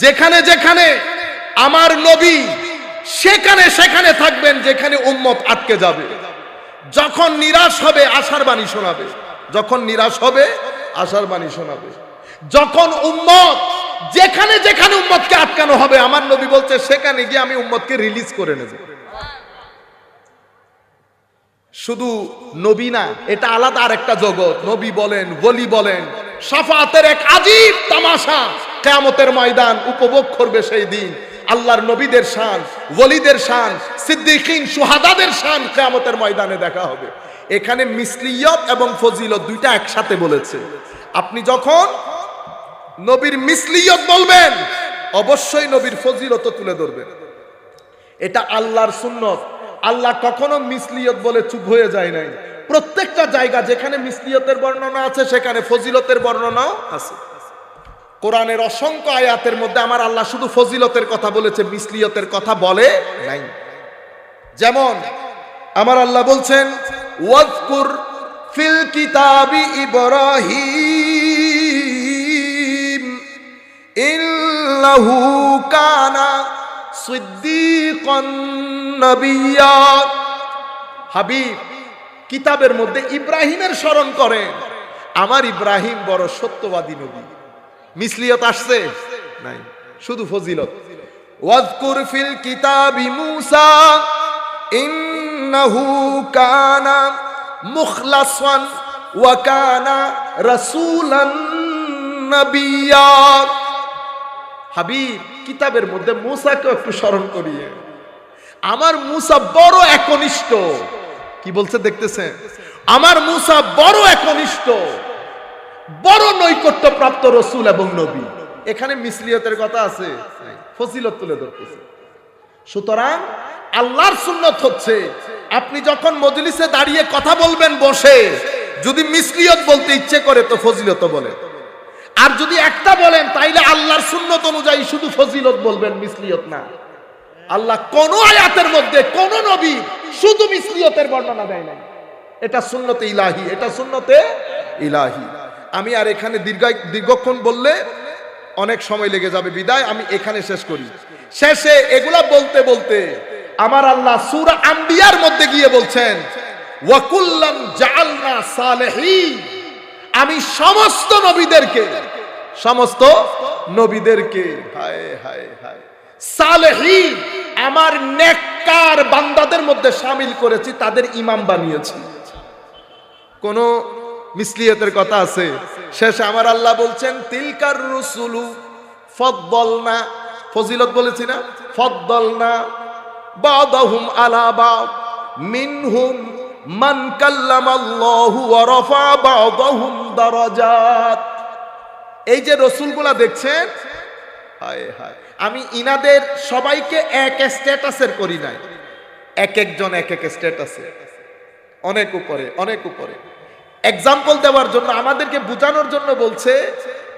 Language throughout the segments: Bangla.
যেখানে যেখানে আমার নবী সেখানে সেখানে থাকবেন, যেখানে উম্মত আটকে যাবে। যখন নিরাশ হবে আশার বাণী শোনাবে, যখন নিরাশ হবে আশার বাণী শোনাবে। যখন উম্মত যেখানে যেখানে উম্মতকে আটকানো হবে, আমার নবী বলছে সেখানে গিয়ে আমি উম্মতকে রিলিজ করে নেব। শুধু নবী না, এটা আলাদা আরেকটা জগৎ। নবী বলেন, ওলি বলেন, শাফাতের এক আজীব তামাশা কিয়ামতের ময়দান উপভোগ করবে সেই দিন। আল্লাহর নবীদের শান, ওলিদের শান, সিদ্দিকিন, শুহাদাদের শান কিয়ামতের ময়দানে দেখা হবে। এখানে মিসলিয়ত এবং ফজিলত দুইটা একসাথে বলেছে। আপনি যখন নবীর মিসলিয়ত বলবেন, অবশ্যই নবীর ফজিলত তুলে ধরবেন। এটা আল্লাহর সুন্নত। আল্লাহ কখনো মিসলিয়ত বলে চুপ হয়ে যায় নাই। প্রত্যেকটা জায়গা যেখানে মিসলিয়তের বর্ণনা আছে সেখানে ফজিলতের বর্ণনাও আছে। কোরআনের অসংখ্য আয়াতের মধ্যে আমার আল্লাহ শুধু ফজিলতের কথা বলেছে, মিসলিয়তের কথা বলে নাই। যেমন আমার আল্লাহ বলছেন, ওয়াজকুর ফিল কিতাবি ইব্রাহিম ইন্নাহু কানা সিদ্দীকান নবিয়্যা। হাবিব, কিতাবের মধ্যে ইব্রাহিমের স্মরণ করেন। আমার ইব্রাহিম বড় সত্যবাদী নবী। মিসলিয়ত আসছে নাই, শুধু ফজিলত। ওয়াজকুর ফিল কিতাবি মূসা ইন্নাহু কানা মুখলাসান ওয়া কানা রাসূলান নাবিয়্যা। হাবিব, কিতাবের মধ্যে মূসাকে একটু স্মরণ করিয়ে। আমার মূসা বড় একনিষ্ঠ। কি বলছে দেখতেছেন? আমার মূসা বড় একনিষ্ঠ, বড় নৈকট্য প্রাপ্ত রসুল এবং নবী। এখানে মিসলিয়তের কথা আছে, ফজিলত তুলে ধরতেছে। সুতরাং আল্লাহর সুন্নত হচ্ছে আপনি যখন মজলিসে দাঁড়িয়ে কথা বলবেন বসে, যদি মিসলিয়ত বলতে ইচ্ছে করে তো ফজিলত বলেন। আর যদি একটা বলেন তাইলে আল্লাহর সুন্নত অনুযায়ী শুধু ফজিলত বলবেন, মিসলিয়ত না। আল্লাহ কোন আয়াতের মধ্যে কোন নবী শুধু মিসলিয়তের বর্ণনা দেয় নাই। এটা সুন্নতে ইলাহি, এটা সুন্নতে ইলাহি। আমি আর এখানে দীর্ঘক্ষণ বললে অনেক সময় লেগে যাবে, বিদায় আমি এখানে শেষ করি। শেষে এগুলা বলতে বলতে আমার আল্লাহ সূরা আম্বিয়ার মধ্যে গিয়ে বলছেন, ওয়া কুল্লান জাআলনা সালিহিন। আমি সমস্ত নবীদেরকে হায় হায় হায় সালেহীন, আমার নেককার বান্দাদের মধ্যে শামিল করেছি, তাদের ইমাম বানিয়েছি। কোন মিসলিয়তের কথা আছে? শেষে আমার আল্লাহ বলছেন, তিলকার রুসুলু ফাদ্দালনা, ফজিলত বলেছি না, ফাদ্দালনা বাদাহুম আলা বাদ মিনহুম মান কাল্লামাল্লাহু ওয়া রাফা বাদাহুম দারাজাত। এই যে রসুলগুলা দেখছেন, হায় হায়, আমি ইনাদের সবাইকে এক স্ট্যাটাসের করি নাই, এক একজন এক এক স্ট্যাটাসে, অনেক উপরে অনেক উপরে। এক্সাম্পল দেওয়ার জন্য, আমাদেরকে বোঝানোর জন্য বলছে,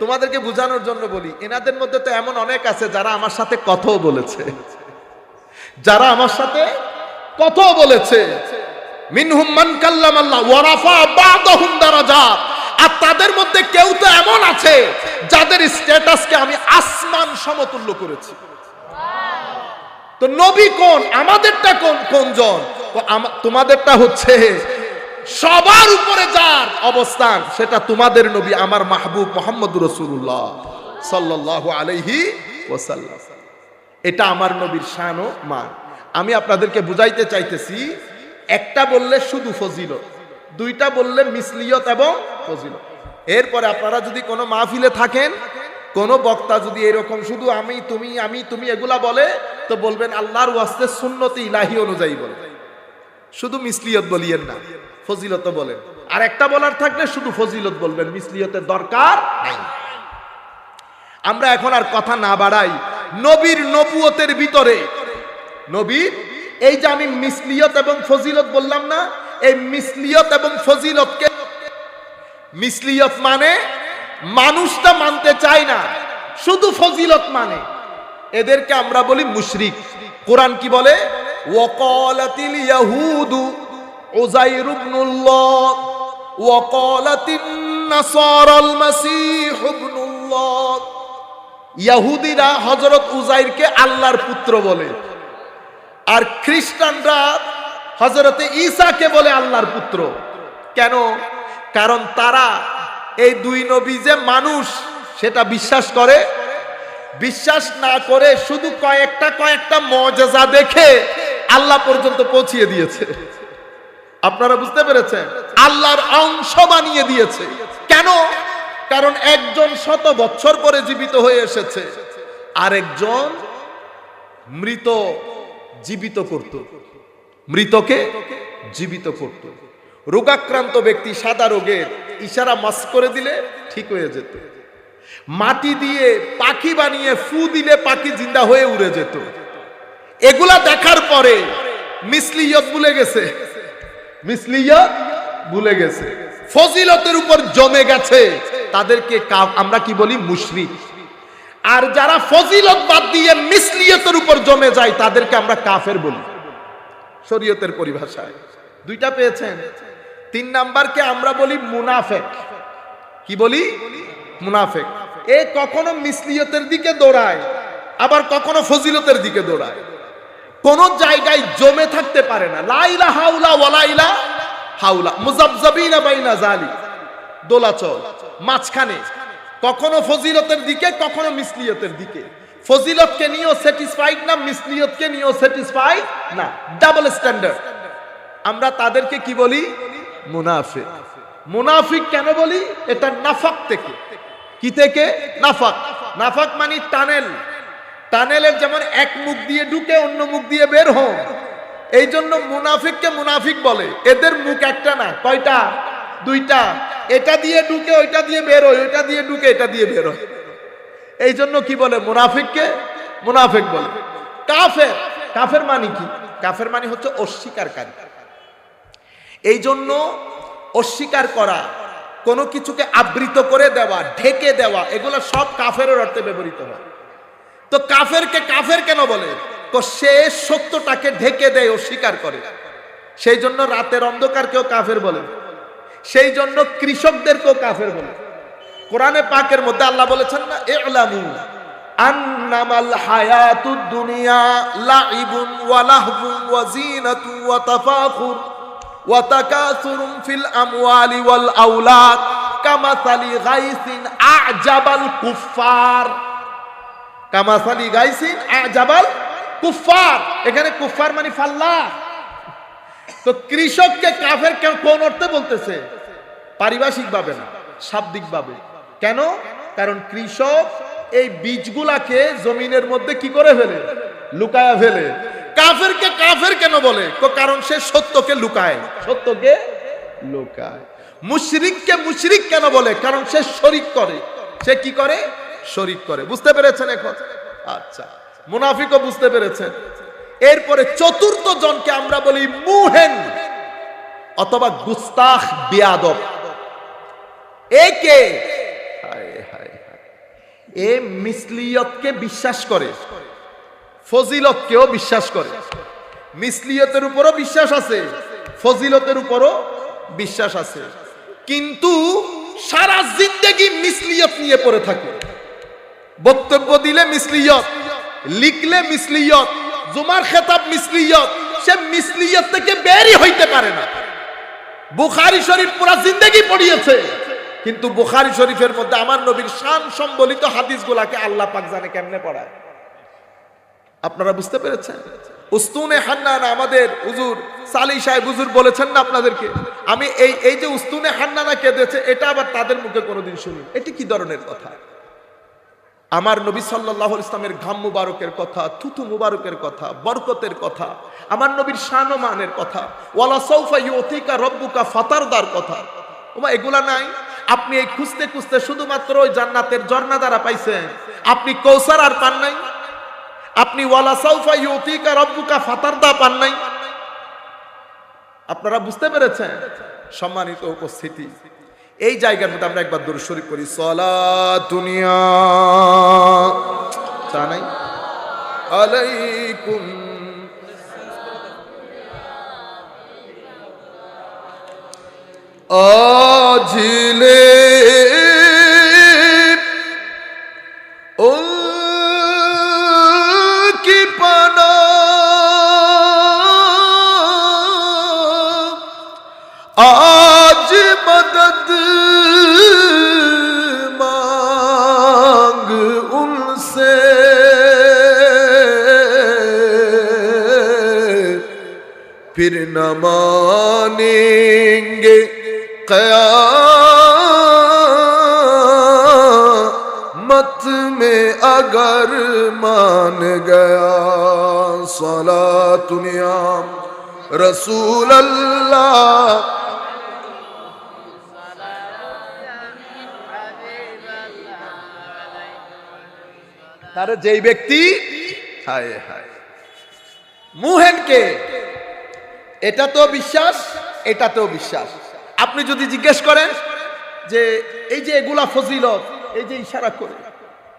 তোমাদেরকে বোঝানোর জন্য বলি, এনাদের মধ্যে তো এমন অনেক আছে যারা আমার সাথে কথাও বলেছে, যারা আমার সাথে কথাও বলেছে। মিনহুম মান কাল্লামাল্লাহ ওয়া রাফা বাদাহুম দারাজাত। আর তাদের মধ্যে কেউ তো এমন আছে যাদের স্ট্যাটাসকে আমি আসমান সমতুল্য করেছি। তো নবী কোন, আমাদেরটা কোনজন? তোমাদেরটা হচ্ছে সবার উপরে যার অবস্থান, সেটা তোমাদের নবী আমার মাহবুব মুহাম্মদুর রাসূলুল্লাহ সাল্লাল্লাহু আলাইহি ওয়াসাল্লাম। এটা আমার নবীর শান ও মান। আমি আপনাদেরকে বুঝাইতে চাইতেছি, একটা বললে শুধু ফজিলত, দুইটা বললে মিসলিয়ত এবং ফজিলত। এরপরে আপনারা যদি কোনো মাহফিলে থাকেন, কোনো বক্তা যদি এরকম শুধু আমি তুমি এগুলা বলে, তো বলবেন আল্লাহর ওয়াস্তে সুন্নতে ইলাহি অনুযায়ী বলে, শুধু মিসলিয়ত বলিয়েন না, ফজিলত বলেন। আর একটা বলার থাকলে শুধু ফজিলত বলবেন, মিসলিয়তের দরকার নাই। আমরা এখন আর কথা না বাড়াই, নবীর নবুয়তের ভিতরে, নবীর এই যে আমি মিসলিয়ত এবং ফজিলত বললাম না, এই মিসলিয়ত এবং ফজিলতকে, মিসলিয়ত মানে মানুষটা মানতে চায় না, শুধু ফজিলত মানে, এদেরকে আমরা বলি মুশরিক। কোরআন কি বলে? ওয়াকালাতিল ইয়াহুদু উযাইর ইবনুল্লাহ ওয়াকালাতিন নাসারাল মাসীহ ইবনুল্লাহ। ইহুদিরা হযরত উজাইরকে আল্লাহর পুত্র বলে, আর খ্রিস্টানরা হযরতে ঈসাকে বলে আল্লাহর পুত্র। কেন? কারণ তারা এই দুই নবী যে মানুষ সেটা বিশ্বাস করে। বিশ্বাস না করে শুধু কয়েকটা মুআজিজা দেখে আল্লাহ পর্যন্ত পৌঁছিয়ে দিয়েছে। আপনারা বুঝতে পেরেছেন? আল্লাহর অংশ বানিয়ে দিয়েছে। কেন? কারণ একজন 100 বছর পরে জীবিত হয়ে এসেছে, আরেকজন মৃত জীবিত করত, মৃতকে জীবিত করত। রোগাক্রান্ত ব্যক্তি সাদা রোগের ইশারা মাস করে দিলে ঠিক হয়ে যেত। মাটি দিয়ে পাখি বানিয়ে ফু দিলে পাখি জিন্দা হয়ে উড়ে যেত। এগুলা দেখার পরে মিসলিয়ত ভুলে গেছে, মিসলিয়ত ভুলে গেছে, ফজিলতের উপর জমে গেছে। তাদেরকে আমরা কি বলি? মুশরিক। আর যারা ফজিলত বাদ দিয়ে মিসলিয়তের উপর জমে যায় তাদেরকে আমরা কাফের বলি শরীয়তের পরিভাষায়। দুইটা পেয়েছেন। 3 নাম্বারকে আমরা বলি মুনাফিক। কি বলি? মুনাফিক। এ কখনো মিসলিয়তের দিকে দৌড়ায়, আবার কখনো ফজিলতের দিকে দৌড়ায়। কোন জায়গায় জমে থাকতে পারে না। লা ইলাহা ইল্লা ওয়ালা ইলাহা হাউলা মুযাবযাবিনা বাইনা যালিক, দোলাচল মাঝখানে, কখনো ফজিলতের দিকে কখনো মিসলিয়তের দিকে। ফজিলতকে নিয়েও স্যাটিসফাইড না, মিসলিয়তকে নিয়েও স্যাটিসফাইড না, ডাবল স্ট্যান্ডার্ড। আমরা তাদেরকে কি বলি? মুনাফিক। মুনাফিক কেন বলি? এটা নাফাক থেকে। কি থেকে? নাফাক। নাফাক মানে টানেল। টানেলের যেমন এক মুখ দিয়ে ঢুকে অন্য মুখ দিয়ে বের হন, এই জন্য মুনাফিককে মুনাফিক বলে। এদের মুখ একটা না, কয়টা? দুইটা। এটা দিয়ে ঢুকে ওইটা দিয়ে বের হয়, ওইটা দিয়ে ঢুকে এটা দিয়ে বের হয়। এই জন্য কি বলে? মুনাফিককে মুনাফিক বলে। কাফের, কাফের মানে কি? কাফের মানে হচ্ছে অস্বীকারী। এই জন্য অস্বীকার করা, কোনো কিছুকে আবৃত করে দেওয়া, ঢেকে দেওয়া, এগুলো সব কাফেরের অর্থে ব্যবহৃত হয়। তো কাফেরকে কাফের কেন বলে? তো সে সত্যটাকে ঢেকে দেয়, অস্বীকার করে। সেই জন্য রাতের অন্ধকারকেও কাফের বলে, সেই জন্য কৃষকদেরকেও কাফের বলে। কোরআনে পাকের মধ্যে আল্লাহ বলেছেন না, ই'লামু আন্নামাল হায়াতুদ দুনিয়া লাইবুন ওয়া লাহবুন ওয়া যিনাতুন ওয়া তাফাখুর ওয়া তাকাসুরুন ফিল আমওয়ালি ওয়াল আওলাদ কামাসালি গাইসিন আ'জাবাল কুফফার। কামাসালি গাইসিন আ'জাবাল কুফফার, এখানে কুফফার মানে ফাল্লাহ। তো কৃষককে কাফের কোন অর্থে বলতেছে? পারিভাষিক ভাবে না, শাব্দিক ভাবে। কেন? কারণ কৃষক এই বীজগুলাকে জমিনের মধ্যে কি করে ফেলে? লুকায়া ফেলে। কাফেরকে কাফের কেন বলে? কারণ সে সত্যকে লুকায়, সত্যকে লুকায়। মুশরিককে মুশরিক কেন বলে? কারণ সে শরীক করে। সে কি করে? শরীক করে। বুঝতে পেরেছেন এখন? আচ্ছা, মুনাফিকও বুঝতে পেরেছেন। এরপরে চতুর্থ জনকে আমরা বলি মুহেন অথবা গুস্তাখ, বেয়াদব। একে এ মিসলিয়তকে বিশ্বাস করে, ফজিলতকেও বিশ্বাস করে। মিসলিয়তের উপরও বিশ্বাস আছে, ফজিলতের উপরও বিশ্বাস আছে, কিন্তু সারা জিন্দেগি মিসলিয়ত নিয়ে পড়ে থাকে। বক্তব্য দিলে মিসলিয়ত, লিখলে মিসলিয়ত, জুমার খেতাব মিসলিয়ত। সে মিসলিয়ত থেকে বেরই হইতে পারে না। বুখারী শরীফ পুরা জিন্দেগি পড়িয়েছে, কিন্তু বুখারী শরীফের মধ্যে আমার নবীর শান সম্বলিত হাদিসগুলাকে আল্লাহ পাক জানে কেমনে পড়ায়। আপনারা বুঝতে পেরেছেন? উস্তুনে হান্নানা আমাদের হুজুর সালি সাহেব হুজুর বলেছেন না আপনাদেরকে? আমি এই যে উস্তুনে হান্নানা কেঁদেছে, এটা আবার তাদের মুখে কোনোদিন শুনি। এটি কি ধরনের কথা? আমার নবী সাল্লাল্লাহু আলাইহি ইসলামের ঘাম মুবারকের কথা, থুতু মুবারকের কথা, বরকতের কথা, আমার নবীর শান ও মানের কথা, ওয়ালা সাউফা ইউতিকা রব্বুকা ফাতারদার কথা, ওমা এগুলা নাই। আপনি এই খুঁজতে খুঁজতে শুধুমাত্র ওই জান্নাতের ঝর্ণা দ্বারা পাইছেন, আপনি কৌসার আর পান নাই, আপনি ওয়ালা সাউফা ইউতিকা রব্বুকা ফাতারদা পান নাই। আপনারা বুঝতে পেরেছেন? সম্মানিত উপস্থিতি, এই জায়গার মধ্যে আমরা একবার দরুদ শরীফ করি। সালাতুনিয়া জানাই আলাইকুম আজিলে हमसे फिर न मानेंगे क़यामत में अगर मान गया सलातुन या रसूल अल्लाह। তার যেই ব্যক্তি হায় হায় মুহেনকে এটাতেও বিশ্বাস এটাতেও বিশ্বাস। আপনি যদি জিজ্ঞেস করেন যে এই যে এগুলা ফজিলত, এই যে ইশারা করে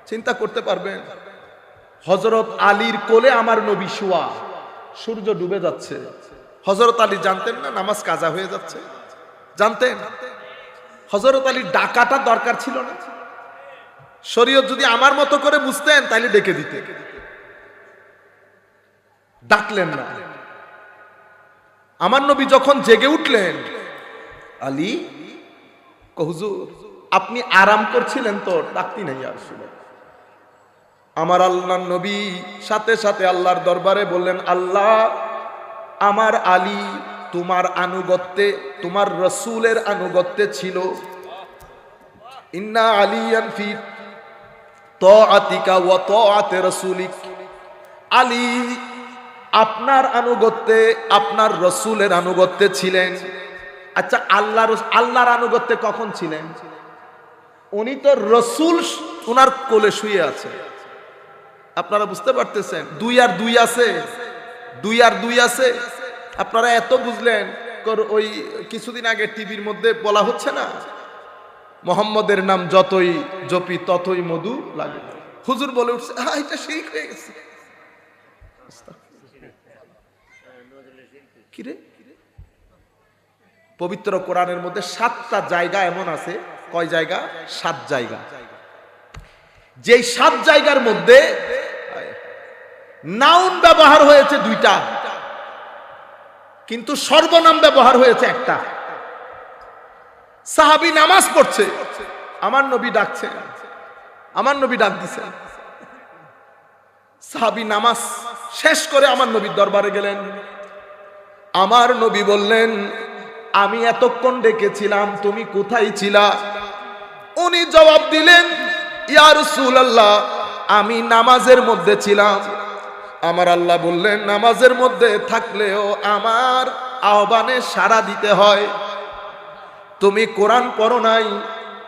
চিন্তা করতে পারবেন হযরত আলীর কোলে আমার নবী শুয়া, সূর্য ডুবে যাচ্ছে, হযরত আলী জানতেন না নামাজ কাজা হয়ে যাচ্ছে? জানতেন? হযরত আলীর ডাকাটা দরকার ছিল না? শরীয়ত যদি আমার মতো করে বুঝতেন তাহলে ডেকে দিতে, ডাকলেন না। আমার নবী যখন জেগে উঠলেন, আলী হুজুর আপনি আরাম করছিলেন তো, ডাকতি নাই আর শুনে। আমার আল্লাহর নবী সাথে সাথে আল্লাহর দরবারে বললেন, আল্লাহ আমার আলী তোমার আনুগত্যে, তোমার রাসূলের আনুগত্যে ছিল। ইন্না আলিয়ান ফি তাআতিকা ওয়া তাআতি রাসূলিক। আলী আপনার আনুগত্যে, আপনার রাসূলের আনুগত্যে ছিলেন। আচ্ছা আল্লাহর আনুগত্যে কখন ছিলেন? উনি তো রাসূল ওনার কোলে শুয়ে আছে। আপনারা বুঝতে পারতেছেন? দুই আর দুই আছে, দুই আর দুই আছে। আপনারা এত বুঝলেন, ওই কিছুদিন আগে টিভির মধ্যে বলা হচ্ছে না, মোহাম্মদের নাম যতই জপি ততই মধু লাগে। হুজুর বলে উঠছে, এটা শিরক হয়ে গেছে। কিরে, পবিত্র কোরআনের মধ্যে 7টা জায়গা এমন আছে। কয় জায়গা? 7 জায়গা। যেই 7 জায়গার মধ্যে নাউন ব্যবহার হয়েছে 2টা, কিন্তু সর্বনাম ব্যবহার হয়েছে একটা। সাহাবী নামাজ পড়ছে, আমার নবী ডাকছে, আমার নবী ডাক দিছে। সাহাবী নামাজ শেষ করে আমার নবীর দরবারে গেলেন। আমার নবী বললেন, আমি এতক্ষণ ডেকেছিলাম, তুমি কোথায় ছিলা? উনি জবাব দিলেন, ইয়া রাসূলুল্লাহ আমি নামাজের মধ্যে ছিলাম। আমার আল্লাহ বললেন, নামাজের মধ্যে থাকলেও আমার আহ্বানে সাড়া দিতে হয়। তুমি কোরআন পড়ো নাই?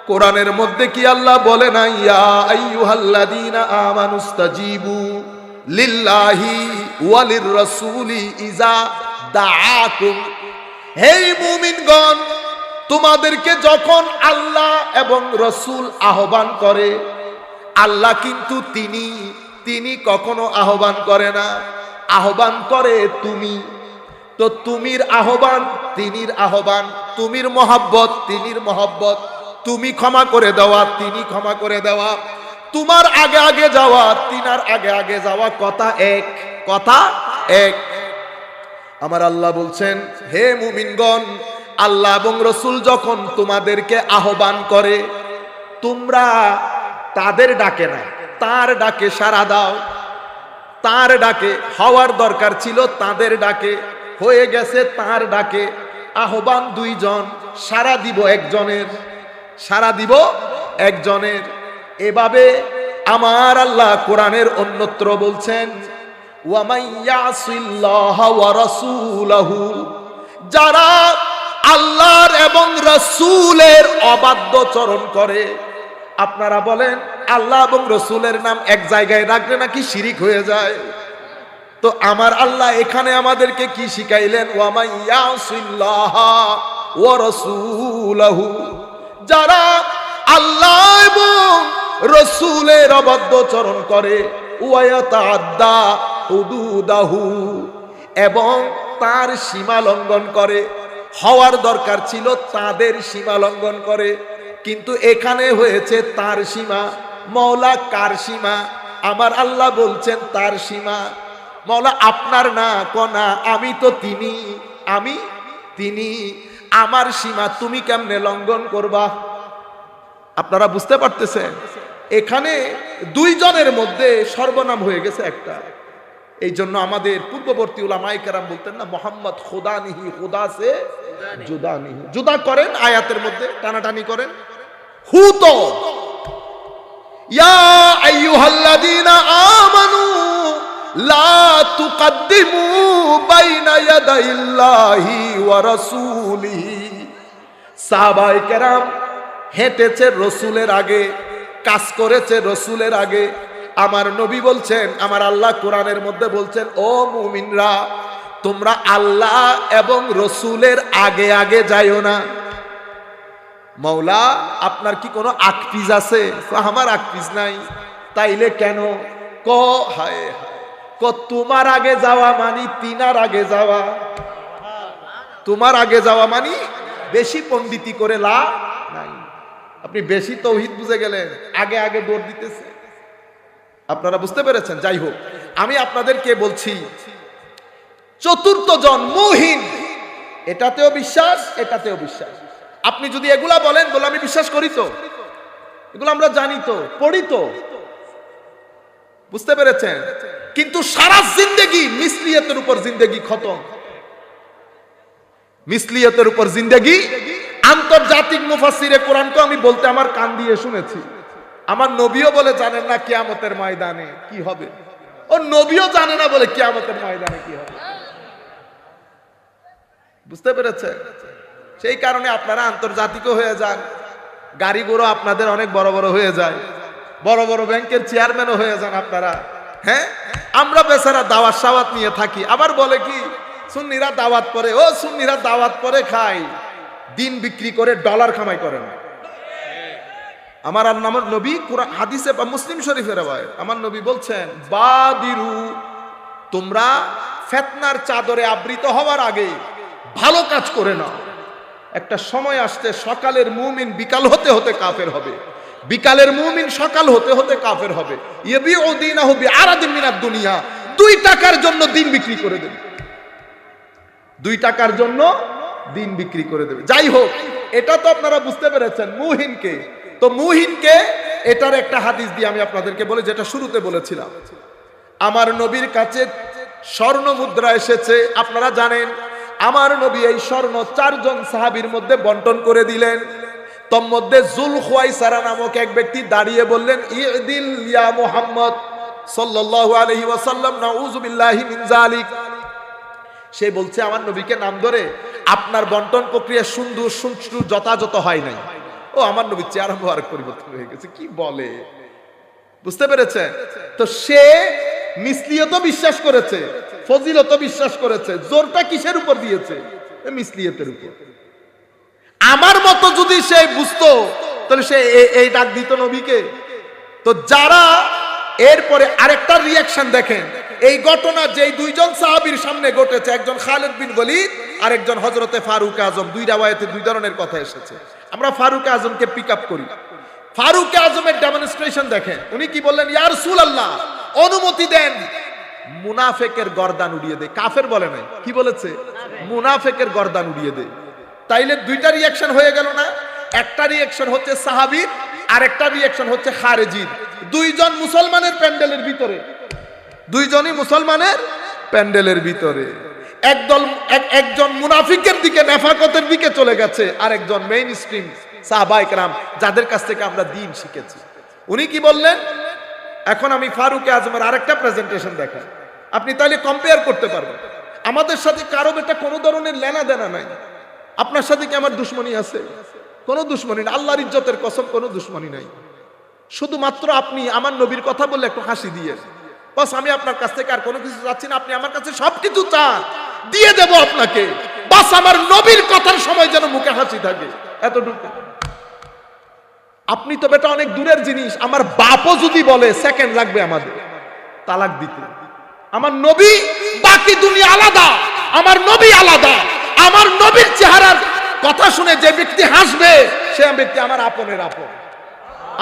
কোরআনের মধ্যে কি আল্লাহ বলে নাই, ইয়া আইয়ুহাল্লাযীনা আমানুস্তাজিবু লিল্লাহি ওয়া লির-রাসূলি ইযা দাআকুম। হে মুমিনগণ, তোমাদেরকে যখন আল্লাহ এবং রাসূল আহ্বান করে, আল্লাহ কিন্তু তিনি কখনো আহ্বান করে না, আহ্বান করে তুমি। তো তুমির আহ্বান তিনির আহ্বান, তুমির মহব্বত তিনির মহব্বত, তুমি ক্ষমা করে দেওয়া তিনি ক্ষমা করে দেওয়া, তোমার আগে আগে যাওয়া তিনার আগে আগে যাওয়া, কথা এক, কথা এক। আমার আল্লাহ বলছেন, হে মুমিনগণ, আল্লাহ এবং রাসূল যখন তোমাদেরকে আহ্বান করে, তোমরা তাদের ডাকে না, তার ডাকে সাড়া দাও। তার ডাকে হওয়ার দরকার ছিল, তাদের ডাকে হয়ে গেছে, তার ডাকে। আহ্বান 2 জন, সাড়া দিব একজনের, সাড়া দিব একজনের। এভাবে আমার আল্লাহ কোরআনের অন্যত্র বলছেন, ওয়া মাইয়াসিল্লাহা ওয়া রাসূলাহু, যারা আল্লাহর এবং রাসূলের অবাধ্যচরণ করে। আপনারা বলেন আল্লাহ এবং রাসূলের নাম এক জায়গায় রাখলে নাকি শিরিক হয়ে যায়? তো আমার আল্লাহ এখানে আমাদেরকে কি শিখাইলেন, ওয়া মাইয়াসিল্লাহা ওয়া রাসূলাহু, যারা আল্লাহ এবং রাসূলের অবাধ্যচরণ করে, ওয়া ইয়াতাআদ্দা হুদুদাহু, এবং তার সীমা লঙ্ঘন করে। হওয়ার দরকার ছিল তাদের সীমা লঙ্ঘন করে, কিন্তু এখানে হয়েছে তার সীমা। মওলা কার সীমা? আমার আল্লাহ বলছেন তার সীমা। মওলা আপনার না, কোনা আমি তো তিনি, আমি তিনি, আমার সীমা তুমি কেমনে লঙ্ঘন করবা? আপনারা বুঝতে পারতেছেন? এখানে দুইজনের মধ্যে সর্বনাম হয়ে গেছে একটা। এই জন্য আমাদের পূর্ববর্তী উলামায়ে কেরাম বলতেন না, মোহাম্মদ খুদা নিহি, খুদা সে জুদা নিহি। জুদা করেন আয়াতের মধ্যে, টানাটানি করেন। হু তো ইয়া আইয়ুহাল্লাযীনা আমানু লা তুকদ্দিমু বাইনা ইয়াদাইল্লাহি ওয়া রাসূলিহি। সাহাবায়ে কেরাম হেঁটেছে রসুলের আগে, কাজ করেছে রসুলের আগে। আমার নবী বলছেন, আমার আল্লাহ কোরআনের মধ্যে বলছেন, ও মুমিনরা তোমরা আল্লাহ এবং রসুলের আগে আগে যাইও না। মৌলা আপনার কি কোনো আকপিস আছে? আমার আকপিস নাই। তাইলে কেন? ক হায় হায়, ক তোমার আগে যাওয়া মানি তিনার আগে যাওয়া। তোমার আগে যাওয়া মানি বেশি পণ্ডিতি করে লাভ নাই। আপনি বেশি তৌহিদ বুঝে গেলেন, আগে আগে দৌড় দিতেছে। আপনারা বুঝতে পেরেছেন? যাই হোক, আমি আপনাদেরকে বলছি চতুর্থ জন মুহিন, এটাতেও বিশ্বাস, এটাতেও বিশ্বাস। আপনি যদি এগুলা বলেন, বলে আমি বিশ্বাস করি তো, এগুলো আমরা জানি তো, পড়ি তো, বুঝতে পেরেছেন? কিন্তু সারা জিন্দেগি মিসলিয়তের উপর জিন্দেগি খতম, মিসলিয়তের উপর জিন্দেগি। আন্তর্জাতিক মুফাসসিরে কোরআনকে আমি বলতে আমার কান দিয়ে শুনেছি। আমার নবীও বলে জানেন না কিয়ামতের ময়দানে কি হবে। ও নবীও জানে না বলে কিয়ামতের ময়দানে কি হবে। বুঝতে পেরেছেন? সেই কারণে আপনারা আন্তর্জাতিকও হয়ে যান, গাড়ি ঘোড়া আপনাদের অনেক বড় বড় হয়ে যায়, বড় বড় ব্যাংকের চেয়ারম্যানও হয়ে যান আপনারা। হ্যাঁ, আমরা বেচারা দাওয়াত সাওয়াত নিয়ে থাকি, আবার বলে কি সুন্নিরা দাওয়াত পরে, ও সুন্নিরা দাওয়াত পরে খায়, দিন বিক্রি করে ডলার কামাই করে না। আমার আমার নবী কুরআন হাদিসে বা মুসলিম শরীফের রাওয়ায়াত, আমার নবী বলছেন, বাদিরু, তোমরা ফিতনার চাদরে আবৃত হওয়ার আগে ভালো কাজ করে নাও। একটা সময় আসছে সকালের মুমিন বিকাল হতে হতে কাফের হবে, বিকালের মুমিন সকাল হতে হতে কাফের হবে। ইয়াবিউ দীনাহু বিআরাদিন মিনাদ দুনিয়া, 2 টাকার জন্য দিন বিক্রি করে দেবে, 2 টাকার জন্য দিন বিক্রি করে দেবে। যাই হোক, এটা তো আপনারা বুঝতে পেরেছেন মুহিনকে। তো মুহিনকে এটার একটা হাদিস দিয়ে আমি আপনাদেরকে বলি, যেটা শুরুতে বলেছিলাম। আমার নবীর কাছে স্বর্ণ মুদ্রা এসেছে, আপনারা জানেন। আমার নবী এই স্বর্ণ 4 জন সাহাবীর মধ্যে বন্টন করে দিলেন। তোর মধ্যে যুলখুয়াইসারা নামক এক ব্যক্তি দাঁড়িয়ে বললেন, ইদিল ইয়া মুহাম্মদ সাল্লাল্লাহু আলাইহি ওয়াসাল্লাম, নাউযু বিল্লাহি মিন যালিক। সে বলছে আমার নবীকে নাম ধরে, আপনার বন্টন প্রক্রিয়া সুন্দর সুষ্ঠু যথাযথ হয় নাই। ও আমার নবীর চেহারা মুবারক পরিবর্তন হয়ে গেছে, কি বলে? বুঝতে পেরেছেন? তো সে মিসলিয়ত বিশ্বাস করেছে, ফজিলত বিশ্বাস করেছে। জোরটা কিসের উপর দিয়েছে? মিসলিয়তের উপর। আমার মতো যদি সে বুঝতো, তাহলে সে এই ডাক দিত নবীকে। তো যারা এরপরে আরেকটা রিয়াকশন দেখেন, এই ঘটনা যেই 2 জন সাহাবীর সামনে ঘটেছে, একজন খালিদ বিন ওয়ালিদ আর একজন হযরতে ফারুক আজম। 2 রাওয়ায়াতে 2 ধরনের কথা এসেছে। আমরা ফারুক আজমকে পিক আপ করি। ফারুক আজমের ডেমনস্ট্রেশন দেখেন। উনি কি বললেন? ইয়া রাসূলুল্লাহ, অনুমতি দেন মুনাফিকের গর্দান উড়িয়ে দে। কাফের বলে নাই, কি বলেছে? মুনাফিকের গর্দান উড়িয়ে দে। তাইলে 2টা রিয়াকশন হয়ে গেল না? একটা রিয়াকশন হচ্ছে সাহাবীর, আর একটা রিয়াকশন হচ্ছে খারেজির। 2 জন মুসলমানের প্যান্ডেলের ভিতরে, 2 জনই মুসলমানের প্যান্ডেলের ভিতরে। একজন মুনাফিকের দিকে, নেফাকতের দিকে চলে গেছে, আর একজন মেইন স্ট্রিম সাহাবায়ে কেরাম, যাদের কাছ থেকে আমরা দ্বীন শিখেছি। উনি কি বললেন? এখন আমি ফারুক আজমের আরেকটা প্রেজেন্টেশন দেখাই, আপনি তাহলে কম্পেয়ার করতে পারবেন। আমাদের সাথে কারো এটা কোনো ধরনের লেনা দেনা নাই। আপনার সাথে কি আমার দুশ্মনী আছে? কোনো দুশ্মনী না, আল্লাহর ইজ্জতের কসম, কোনো দুশ্মনী নাই। শুধুমাত্র আপনি আমার নবীর কথা বললে একটু হাসি দিয়ে, বাস আমি আপনার কাছ থেকে আর কোনো কিছু চাচ্ছি না। আপনি আমার কাছে সবকিছু চান, দিয়ে দেব আপনাকে। বাস আমার নবীর কথার সময় যেন মুখে হাসি থাকে, এতটুকু। আপনি তো বেটা অনেক দূরের জিনিস। আমার বাপও যদি বলে, সেকেন্ড লাগবে আমাদের তালাক দিতে। আমার নবী, বাকি দুনিয়া আলাদা, আমার নবী আলাদা। আমার নবীর চেহারার কথা শুনে যে ব্যক্তি হাসবে, সে ব্যক্তি আমার আপনের আপন।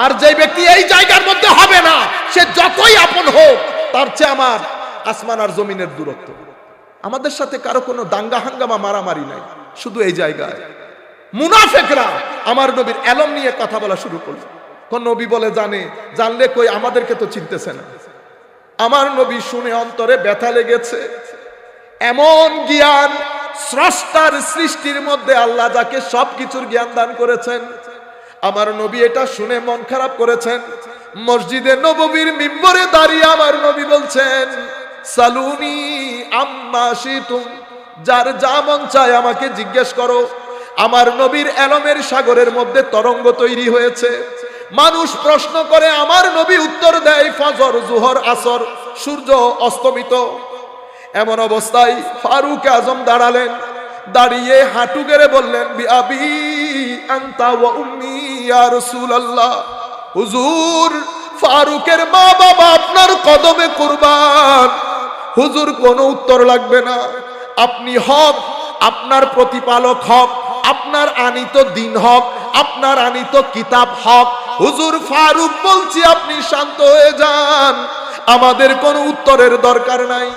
আর যে ব্যক্তি এই জায়গার মধ্যে হবে না, সে যতই আপন হোক, তার চেয়ে আমার আসমান আর জমিনের দূরত্ব। আমাদের সাথে কারো কোনো দাঙ্গা হাঙ্গামা মারামারি নাই, শুধু এই জায়গায় মুনাফিকরা আমার নবীর এলম নিয়ে কথা বলা শুরু করল। কোন নবী বলে জানে, জানলে কই আমাদেরকে তো চিনতেছে না। আমার নবী শুনে অন্তরে ব্যথা লেগেছে। এমন জ্ঞান স্রষ্টার সৃষ্টির মধ্যে আল্লাহ যাকে সবকিছুর জ্ঞান দান করেছেন, আমার নবী এটা শুনে মন খারাপ করেছেন। মসজিদে নববীর মিম্বরে দাঁড়িয়ে আমার নবী বলছেন, সালুনি আম্মা শিতুম, যার যা মন চায় আমাকে জিজ্ঞেস করো। আমার নবীর এলমের সাগরের মধ্যে তরঙ্গ তৈরি হয়েছে। মানুষ প্রশ্ন করে, আমার নবী উত্তর দেয়, ফজর, জোহর, আসর, সূর্য অস্তমিত। এমন অবস্থায় ফারুক আজম দাঁড়ালেন, দাঁড়িয়ে হাঁটু গেড়ে বললেন, বিআবি আনতা ওয়া উম্মি ইয়া রাসূলুল্লাহ, হুজুর ফারুকের মা বাবা আপনার কদমে কুরবান। হুজুর কোনো উত্তর লাগবে না, আপনি হক, আপনার প্রতিপালক হক, আপনার আনিত দিন হক, আপনার আনিত কিতাব হক। হুজুর ফারুক বলছি আপনি শান্ত হয়ে যান, আমাদের কোনো উত্তরের দরকার নাই।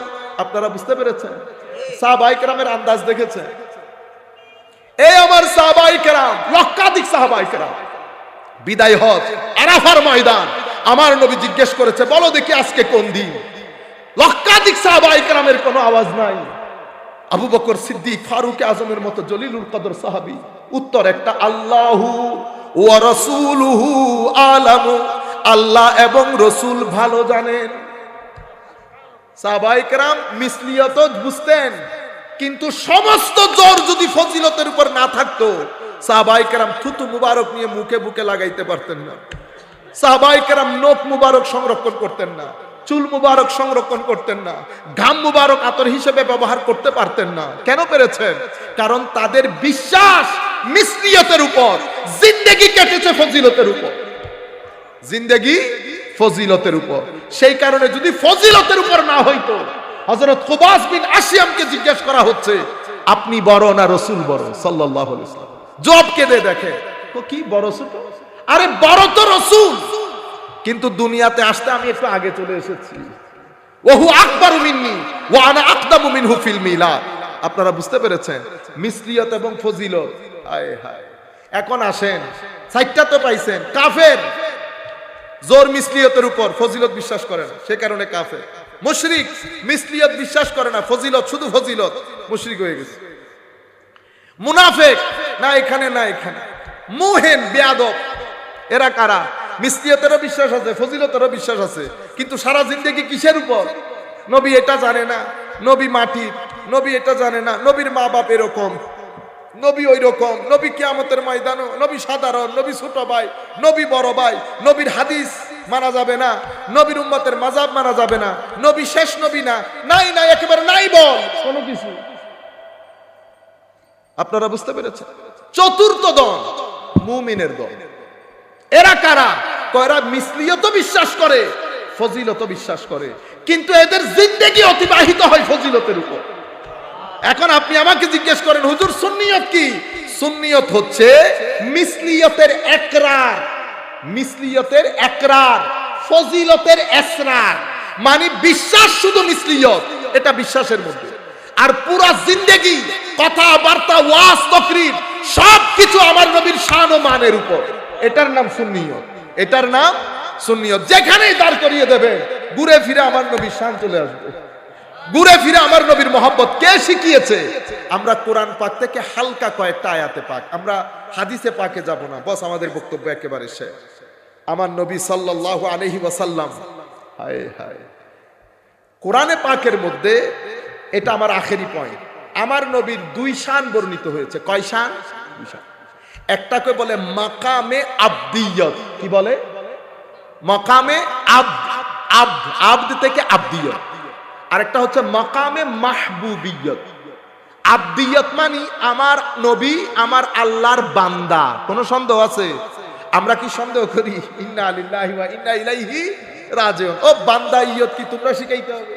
আপনারা বুঝতে পেরেছেন? সাহাবায়ে কেরামের আন্দাজ দেখেছেন? এই আমার সাহাবায়ে কেরাম, লক্ষাধিক সাহাবায়ে কেরাম, বিদায় হজ আরাফার ময়দান, আমার নবী জিজ্ঞেস করেছে, বলো দেখি আজকে কোন দিন? লক্ষাধিক সাহাবায়ে কেরামের কোনো আওয়াজ নাই। আবু বকর সিদ্দিক, ফারুক আজমের মতো জলিলুল কদর সাহাবী, উত্তর একটা, আল্লাহু ওয়া রাসূলুহু আলামু, আল্লাহ এবং রাসূল ভালো জানেন। সাহাবায়ে কেরাম মিসলিয়ত বুঝতেন, কিন্তু সমস্ত জোর যদি ফজিলতের উপর না থাকতো, সাহাবায়ে কেরাম থুতু মুবারক নিয়ে মুখে বুকে লাগাইতে পারতেন না। সাহাবায়ে কেরাম নখ মুবারক সংরক্ষণ করতেন না, চুল মুবারক সংরক্ষণ করতেন না, ঘাম মুবারক আতর হিসেবে ব্যবহার করতে পারতেন না। কেন পেরেছেন? কারণ তাদের বিশ্বাস মিসলিয়তের উপর, জিন্দেগি কেটেছে ফজিলতের উপর, জিন্দেগি ফজিলতের উপর। সেই কারণে যদি ফজিলতের উপর না হইতো, হযরত কুবাস বিন আসিয়ামকে জিজ্ঞেস করা হচ্ছে, আপনি বড় না রাসূল বড় সাল্লাল্লাহু আলাইহি ওয়াসাল্লাম? জবাব কে দেয় দেখে, তো কি বড় ছোট? আরে বড় তো রাসূল, কিন্তু দুনিয়াতে আসতে আমি একটু আগে চলে এসেছি। ওহু আকবারু মিন্নি ওয়া আনা আকদামু মিনহু ফিল মিলাদ। আপনারা বুঝতে পেরেছেন মিসলিয়ত এবং ফজিলত? হায় হায়। এখন আসেন, সাইটটা তো পাইছেন, কাফের জোর মিসলিয়তের উপর, ফজিলত বিশ্বাস করে না, সে কারণে কাফের। মুশরিক মিসলিয়ত বিশ্বাস করে না, ফজিলত শুধু ফজিলত, মুশরিক হয়ে গেছে। মুনাফিক না এখানে না এখানে, মুহেন বেয়াদব। এরা কারা? মিসলিয়তেরও বিশ্বাস আছে, ফজিলতেরও বিশ্বাস আছে, কিন্তু সারা জিন্দেগি কিসের উপর? নবী এটা জানে না, নবী মাটির, নবী এটা জানে না, নবীর মা বাপ এরকম, নবী ওই রকম, নবী কিয়ামতের ময়দানও, নবী সাধারণ, নবী ছোট ভাই, নবী বড় ভাই, নবীর হাদিস মানা যাবে না, নবীর উম্মতের মাযহাব মানা যাবে না, নবী শেষ নবী না, নাই নাই একেবারে নাই বল কোনো কিছু। আপনারা বুঝতে পেরেছেন? চতুর্থ দল মুমিনের দল। এরা কারা? এরা মিসলিয়ত বিশ্বাস করে, ফজিলত বিশ্বাস করে, কিন্তু এদের জিন্দেগি অতিবাহিত হয় ফজিলতের উপর। এখন আপনি আমাকে জিজ্ঞেস করেন, হুজুর সুন্নিয়ত কি? সুন্নিয়ত হচ্ছে মিসলিয়তের একরার, মিসলিয়তের একরার, ফজিলতের এসরার। মানে বিশ্বাস শুধু মিসলিয়ত, এটা বিশ্বাসের মধ্যে, আর পুরা জিন্দেগি কথাবার্তা, ওয়াজ, তাকরীর সবকিছু আমার নবীর শান ও মানের উপর। এটার নাম সুন্নিয়ত, এটার নাম সুন্নিয়ত। যেখানেই দাঁড় করিয়ে দেবে, ঘুরে ফিরে আমার নবীর শান চলে আসবে, ঘুরে ফিরে আমার নবীর মহব্বত। কে শিখিয়েছে? আমরা কোরআন পাক থেকে হালকা কয়েকটা আয়াতে পাক, আমরা হাদিসে পাকে যাব না, বস আমাদের বক্তব্য একেবারে শেষ। আমার নবী সাল্লাল্লাহু আলাইহি ওয়াসাল্লাম, হায় হায়, কোরআনে পাকের মধ্যে, এটা আমার আখেরি পয়েন্ট, আমার নবীর দুই শান বর্ণিত হয়েছে। কয় শান? দুই শান। একটাকে বলে মাকামে আবদিয়ত। কি বলে? মাকামে আবদ, আবদ, আবদ থেকে আবদিয়ত। আরেকটা হচ্ছে মাকামে মাহবুবিয়ত। আবদিয়ত মানে আমার নবী আমার আল্লাহর বান্দা। কোন সন্দেহ আছে? আমরা কি সন্দেহ করি? ইন্না লিল্লাহি ওয়া ইন্না ইলাইহি রাজিউন। ও বান্দা ইয়ত কি তোমরা শিখাইতে হবে?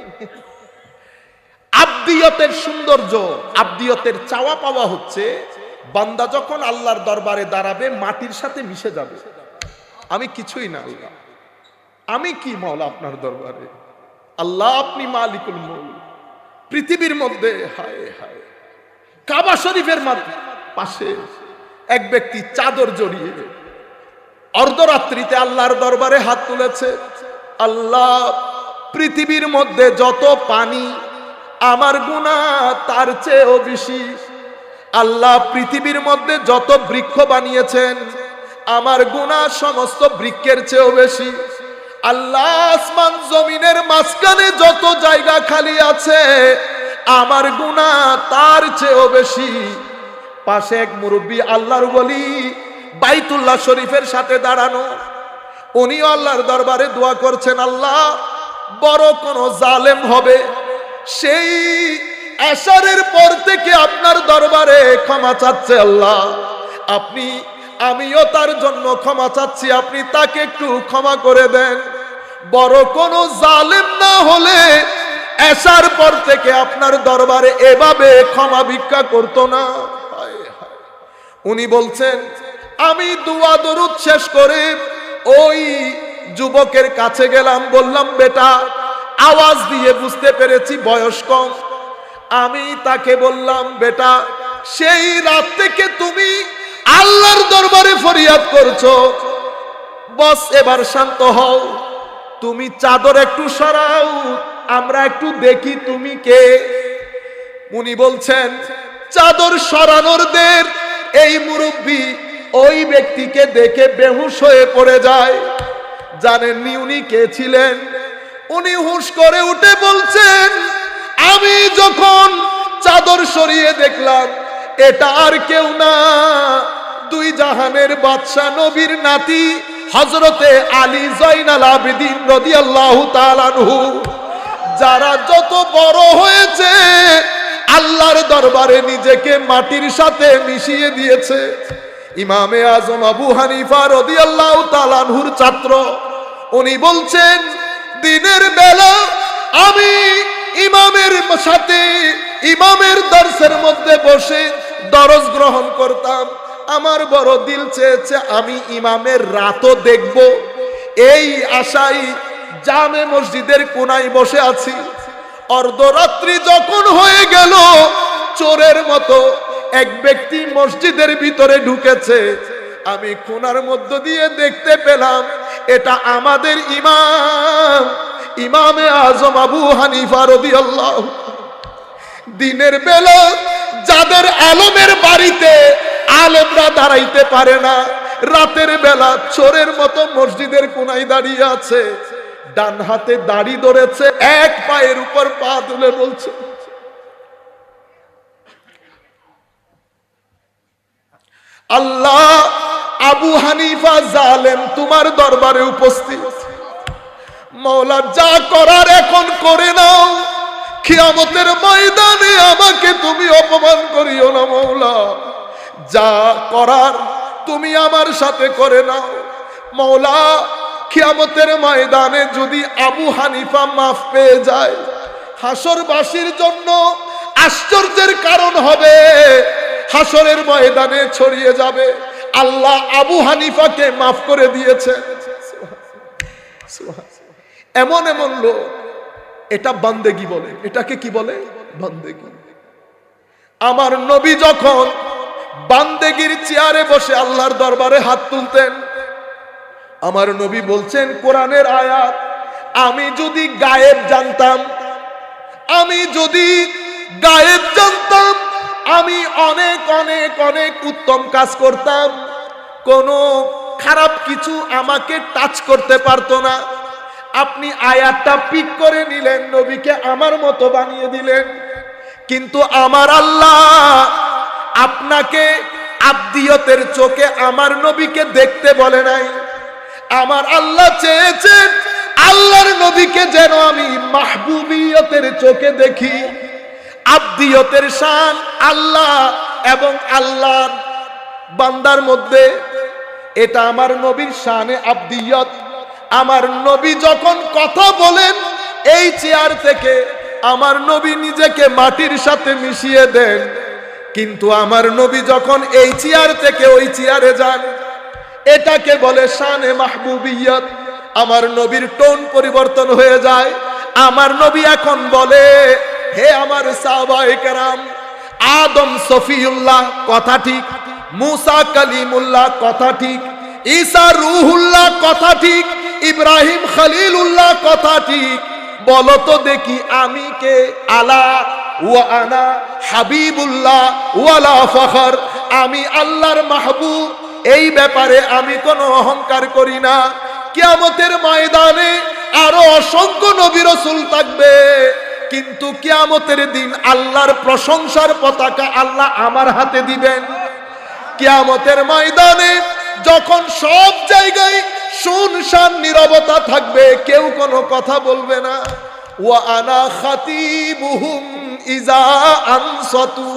আবদিয়তের সৌন্দর্য, আবদিয়তের চাওয়া পাওয়া হচ্ছে বান্দা যখন আল্লাহর দরবারে দাঁড়াবে, মাটির সাথে মিশে যাবে। আমি কিছুই না আল্লাহ, আমি কি মওলা আপনার দরবারে? আল্লাহ আপনি মালিকুল মুলক। পৃথিবীর মধ্যে হায় হায়, কাবা শরীফের পাশে এক ব্যক্তি চাদর জড়িয়ে অর্ধরাত্রিতে আল্লাহর দরবারে হাত তুলেছে, আল্লাহ পৃথিবীর মধ্যে যত পানি আমার গুনাহ তার চেয়েও বেশি। আল্লাহ পৃথিবীর মধ্যে যত বৃক্ষ বানিয়েছেন আমার গুনাহ সমস্ত বৃক্ষের চেয়েও বেশি। আল্লাহ আসমান জমিনের মাঝখানে যত জায়গা খালি আছে আমার গুনাহ তার চেয়েও বেশি। পাশে এক মুরব্বী আল্লাহর ওলি বাইতুল্লাহ শরীফের সাথে দাঁড়ানো, উনিও আল্লাহর দরবারে দোয়া করছেন, আল্লাহ বড় কোন জালেম হবে সেই এশারের পর থেকে আপনার দরবারে ক্ষমা চাচ্ছে, আল্লাহ আপনি, আমিও তার জন্য ক্ষমা চাচ্ছি, আপনি তাকে একটু ক্ষমা করে দেন। বড় কোন জালেম না হলে এশার পর থেকে আপনার দরবারে এভাবে ক্ষমা ভিক্ষা করতো না। উনি বলছেন, আমি দুয়া দরুদ শেষ করে ওই যুবকের কাছে গেলাম, বললাম বেটা, আওয়াজ দিয়ে বুঝতে পেরেছি বয়স কম। আমি তাকে বললাম, বেটা সেই রাত থেকে তুমি আল্লাহর দরবারে ফরিয়াদ করছো, বস এবার শান্ত হও, তুমি চাদর একটু সরাও, আমরা একটু দেখি তুমি কে। উনি বলছেন, চাদর সরানোর দের এই মুরব্বী ওই ব্যক্তিকে দেখে বেহুশ হয়ে পড়ে যায়। জানেননি উনি কে ছিলেন? উনি হুঁশ করে উঠে বলছেন, আমি যখন চাদর সরিয়ে দেখলাম এটা আর কেউ না, দুই জাহানের বাদশা নবীর নাতি হযরতে আলী জয়নাল আবেদিন রাদিয়াল্লাহু তাআলা আনহু, যারা যত বড় হয়েছে আল্লাহর দরবারে নিজেকে মাটির সাথে মিশিয়ে দিয়েছে। ইমামে আজম আবু হানিফা রাদিয়াল্লাহু তাআলা আনহুর ছাত্র। উনি বলছেন, দিনের বেলা আমি ইমামের সাথে ইমামের দর্শের মধ্যে বসে দরস গ্রহণ করতাম, আমার বড় দিল চেয়েছে আমি ইমামের রাতও দেখব, এই আশায় জামে মসজিদের কোনায় বসে আছি। অর্ধরাত্রি যখন হয়ে গেল, চোরের মতো এক ব্যক্তি মসজিদের ভিতরে ঢুকেছে। আমি কোনার মধ্য দিয়ে দেখতে পেলাম এটা আমাদের ইমাম, ইমামে আজম আবু হানিফা রাদিয়াল্লাহু। দিনের বেলা যাদের আলেমের বাড়িতে আলেমরা দাঁড়াইতে পারে না, রাতের বেলা চোরের মতো মসজিদের কোনায় দাঁড়িয়ে আছে, ডান হাতে দাড়ি ধরেছে, এক পায়ের উপর পা তুলে বলছে, আল্লাহ আবু হানিফা জালেম তোমার দরবারে উপস্থিত, মওলা যা করার এখন করে নাও, কিয়ামতের ময়দানে আমাকে তুমি অপমান করিও না মওলা, যা করার তুমি আমার সাথে করে নাও মওলা। কিয়ামতের ময়দানে যদি আবু হানিফা মাফ পেয়ে যায়, হাসরবাসীর জন্য আশ্চর্যের কারণ হবে, হাসরের ময়দানে ছড়িয়ে যাবে আল্লাহ আবু হানিফাকে মাফ করে দিয়েছে। এমন এমন লোক, এটা বান্দেগি বলে, এটাকে কি বলে? বান্দেগি। আমার নবী যখন বান্দেগির চেয়ারে বসে আল্লাহর দরবারে হাত তুলতেন, আমার নবী বলছেন কোরআনের আয়াত, আমি যদি গায়েব জানতাম, আমি যদি গায়েব জানতাম, আমি অনেক অনেক অনেক উত্তম কাজ করতাম, কোনো খারাপ কিছু আমাকে টাচ করতে পারতো না। আপনি আয়াতটা পিক করে নিলেন, নবীকে আমার মতো বানিয়ে দিলেন, কিন্তু আমার আল্লাহ আপনাকে আব্দিয়তের চোখে আমার নবীকে দেখতে বলে নাই। আমার আল্লাহ চেয়েছেন আল্লাহর নবীকে যেন আমি মাহবুবিয়তের চোখে দেখি। আব্দিয়তের শান আল্লাহ এবং আল্লাহর বান্দার মধ্যে, এটা আমার নবীর শানে আব্দিয়ত। আমার নবী যখন কথা বলেন এই চেয়ার থেকে, আমার নবী নিজেকে মাটির সাথে মিশিয়ে দেন, কিন্তু আমার নবী যখন এই চেয়ার থেকে ওই চেয়ারে যান, এটাকে বলে শানে মাহবুবিয়ত। আমার নবীর টোন পরিবর্তন হয়ে যায়। আমার নবী এখন বলে, হে আমার সাহাবায়ে কেরাম, আদম সফিউল্লাহ কথা ঠিক, মুসা কালিমুল্লাহ কথা ঠিক, ঈসা রূহুল্লাহ কথা ঠিক, ইব্রাহিম খলিলুল্লাহ কথা ঠিক। বলো তো দেখি আমি কে? আলা ওয়া আনা হাবিবুল্লাহ ওয়ালা ফখর, আমি আল্লাহর মাহবুব, এই ব্যাপারে আমি কোনো অহংকার করি না। কিয়ামতের ময়দানে আরো অসংখ্য নবী রাসূল থাকবে, কিন্তু কিয়ামতের দিন আল্লাহর প্রশংসার পতাকা আল্লাহ আমার হাতে দিবেন। কিয়ামতের ময়দানে যখন সব জায়গায় শুনশান নীরবতা থাকবে, কেউ কোনো কথা বলবে না। ওয়া আনা খাতিবুহুম ইজা আনসাতু,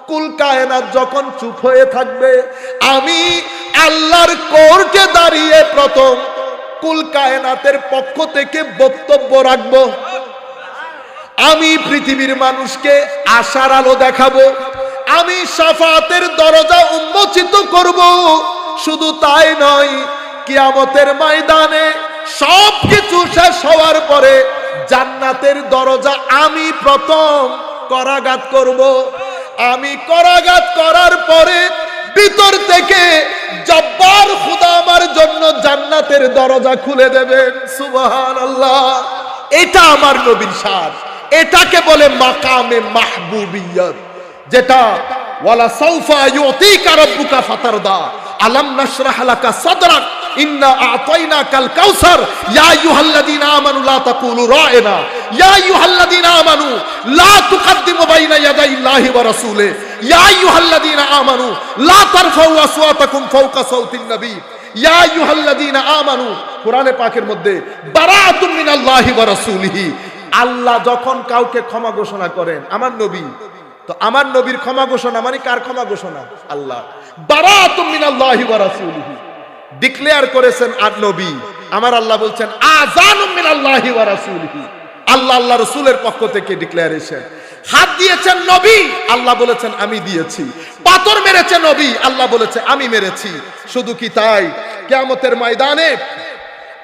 কুল কায়নাত যখন চুপ হয়ে থাকবে, আমি আল্লাহর কোর্টে দাঁড়িয়ে প্রথম কুল কায়নাতের পক্ষ থেকে বক্তব্য রাখবো। আমি পৃথিবীর মানুষকে আশার আলো দেখাবো, আমি শাফাতের দরজা উন্মোচিত করব। শুধু তাই নয়, কিয়ামতের ময়দানে সবকিছু শেষ হওয়ার পরে জান্নাতের দরজা আমি প্রথম করাঘাত করব। আমি করাঘাত করার পরে ভিতর থেকে জব্বার খোদা আমার জন্য জান্নাতের দরজা খুলে দেবেন। সুবহানাল্লাহ, এটা আমার নবীর শান, এটাকে বলে মাকামে মাহবুবিয়ত, যেটা ওয়ালা সাউফা ইউতিকা রাব্বুকা ফাতারদা আলাম নাশরাহ লাকা সাদরাক ইন্না আ'তাইনাকাল কাউসার ইয়া আইয়ুহাল্লাযীনা আমানু লা তাকুলু রা'না ইয়া আইয়ুহাল্লাযীনা আমানু লা তুকদ্দিমু বাইনা ইয়াদাইল্লাহি ওয়া রাসূলিহি ইয়া আইয়ুহাল্লাযীনা আমানু লা তারফাউ আসওয়াতাকুম ফাওকা সাওতিন নবী ইয়া আইয়ুহাল্লাযীনা আমানু। কোরআনে পাকের মধ্যে বারাআতুম মিনাল্লাহি ওয়া রাসূলিহি, আল্লাহ যখন কাউকে ক্ষমা ঘোষণা করেন, আমার নবী তো, আমার নবীর ক্ষমা ঘোষণা মানে কার ক্ষমা ঘোষণা? আল্লাহ। বারাআতুম মিনাল্লাহি ওয়া রাসূলিহি ডিক্লেয়ার করেছেন আর নবী, আমার আল্লাহ বলছেন আযানুম মিনাল্লাহি ওয়া রাসূলিহি, আল্লাহ আল্লাহ রাসূলের পক্ষ থেকে ডিক্লারেশন। হাত দিয়েছেন নবী, আল্লাহ বলেছেন আমি দিয়েছি। পাথর মেরেছে নবী, আল্লাহ বলেছে আমি মেরেছি। শুধু কি তাই, কিয়ামতের ময়দানে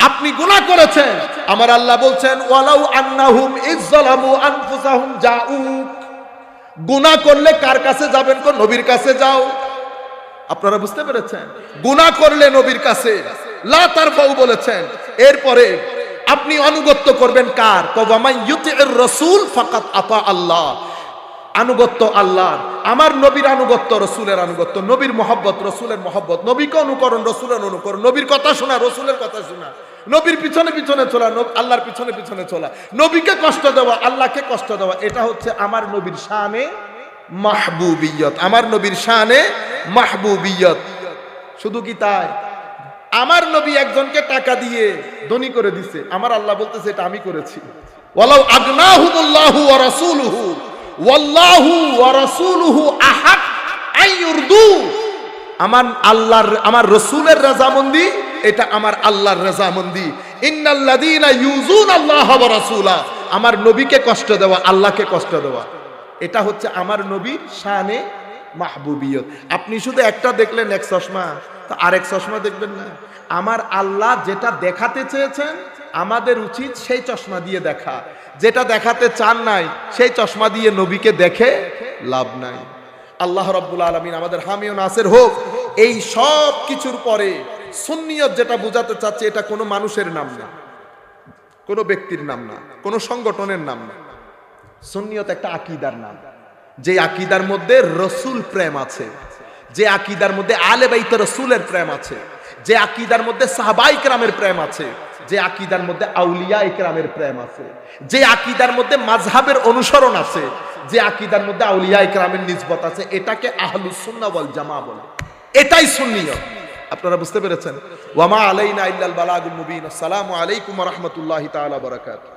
আপনি গুনাহ করেছেন, আমার আল্লাহ বলছেন ওয়ালাউ আন্নাহুম ইযযালামু আনফুসাহুম জাউক, গুনাহ করলে কার কাছে যাবেন? কোন নবীর কাছে যাও। আপনারা বুঝতে পেরেছেন? গুনাহ করলে নবীর কাছে, লা তারফাউ বলেছেন। এরপরে আপনি আনুগত্য করবেন কার? ওয়ামান ইউতিউর রাসূল ফাকাত আতা আল্লাহ, আনুগত্য আল্লাহর। আমার নবীর আনুগত্য রাসূলের আনুগত্য, নবীর মহব্বত রাসূলের মহব্বত, নবীকে অনুকরণ রাসূলের অনুকরণ, নবীর কথা শোনা রাসূলের কথা শোনা, নবীর পিছনে পিছনে চলা, আল্লাহর পিছনে পিছনে চলা, নবীকে কষ্ট দেওয়া, আল্লাহকে কষ্ট দেওয়া, এটা হচ্ছে আমার নবীর শানে মাহবুবিয়ত, আমার নবীর শানে মাহবুবিয়ত। শুধু কি তাই, আমার নবী একজনকে টাকা দিয়ে ধনী করে দিছে, আমার আল্লাহ বলতেছে এটা আমি করেছি। ওয়ালাউ আগনাহুমুল্লাহু ওয়া রাসূলুহু ওয়াল্লাহু ওয়া রাসূলুহু আহাক আইয়ুরদু, আমার আল্লাহর, আমার রাসূলের রাজামন্দি, এটা আমার আল্লাহর রাজামন্দি। ইন্নাল্লাযীনা ইউযুনাল্লাহা ওয়া রাসূলা, আমার নবীকে কষ্ট দেওয়া, আল্লাহকে কষ্ট দেওয়া, এটা হচ্ছে আমার নবীর শানে মাহবুবিয়ত। আপনি শুধু একটা দেখলেন এক চশমা, তো আরেক চশমা দেখবেন না। আমার আল্লাহ যেটা দেখাতে চেয়েছেন আমাদের উচিত সেই চশমা দিয়ে দেখা, যেটা দেখাতে চান নাই সেই চশমা দিয়ে নবীকে দেখে লাভ নাই। আল্লাহ রাব্বুল আলামিন আমাদের হামি ও নাসির হোক। এই সব কিছুর পরে সুন্নিয়ত যেটা বোঝাতে চাচ্ছে, এটা কোনো মানুষের নাম না, কোনো ব্যক্তির নাম না, কোনো সংগঠনের নাম না। সুন্নিয়ত একটা আকীদার নাম, যে আকীদার মধ্যে রাসূল প্রেম আছে, যে আকীদার মধ্যে আলে বাইত রাসূলের প্রেম আছে, যে আকীদার মধ্যে সাহাবায়ে কেরামের প্রেম আছে, যে আকীদার মধ্যে আউলিয়ায়ে কেরামের প্রেম আছে, যে আকীদার মধ্যে মাযহাবের অনুসরণ আছে, যে আকীদার মধ্যে আউলিয়ায়ে কেরামের নিসবত আছে, এটাকে আহলুস সুন্নাহ ওয়াল জামাআহ বলে। এটাই সুন্নিয়ত। আপনারা বুঝতে পেরেছেন? ওয়া মা আলাইনা ইল্লাল বালাগুল মুবিন। আসসালামু আলাইকুম ওয়া রাহমাতুল্লাহি তাআলা ওয়া বারাকাতুহু।